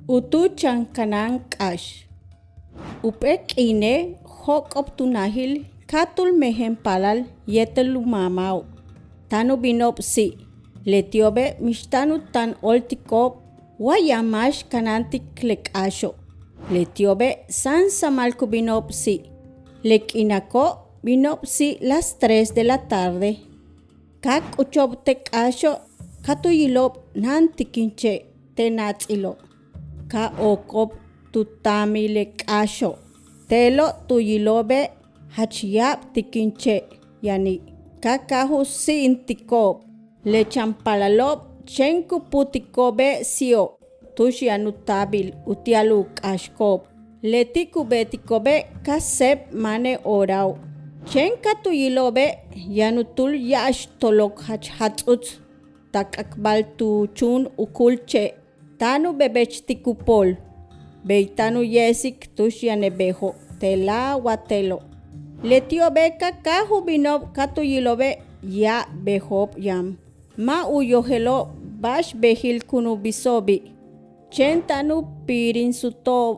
Utuchan kanan k'ax. Up'ek ine joq'obtunajil katul mejen palal yetel umamaw. Tanu binob si. Letiobe mishtanu tan oltikob wayamash kanantik lek'axo. Letiobe san samalku binob si. Lek'inako binob si las 3 de la tarde. Kak uchob tek'axo katuyilob nantikinche tenatz'ilo. Ka okob tutami lek'axo. Telo tuyilobe hachiyab tikinche yani. Kakahu si'intikob. Lechampalalob chenku putikobe sio. Tuxianu tabil utialu k'axkob. Letikubetikobe kaseb mane oraw. Chenka tuyilobe yanutul ya'ax tolok hatz'utz. Tak'akbal tuchun ukulche. Tanu bebechtikupol. Beitanu yesik tuxianebejo. Tela watelo. Letiobe kakahu binob katuyilobe ya bejob yam. Ma uyohelo bash behil kunu bisobi. Chen tanu pirin sutob.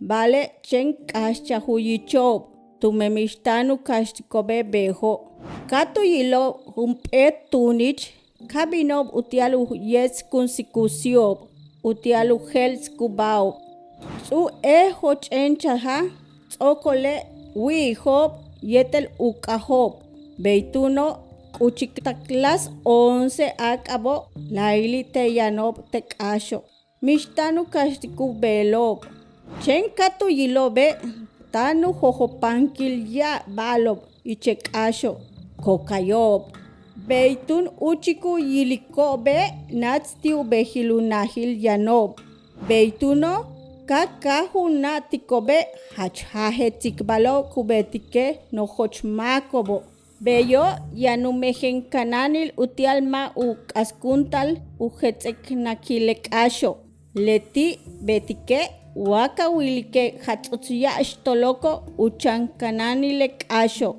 Vale chen k'axcha huyichob. Tumemishtanu k'axtikobe bejo. Katuyilo hump'et tunich. Kabinob utialu yes kunsikusiob. Utialu hels kubaw. Tzu hoch'en chaja. Tz'okole wijob yetel uk'ajob. Beituno kuchiktak las 11 ak'abo laili teyanob tek'axo. Mishtanu k'axtikubelob. Chen katuyilobe tanu jojopankil ya balob ichek'axo. Kokayob. Beitun uchiku yilikobe natztiu behilunajil yanob. Beituno kakahu natikobe hachhajetzikbalo kubetike nojochmakobo. Beyo yanumejen kananil utialma uk'askuntal ujetz'eknakilek'axo. Leti betike wakawilike hatz'utz ya'ax toloko uchan kananilek'axo.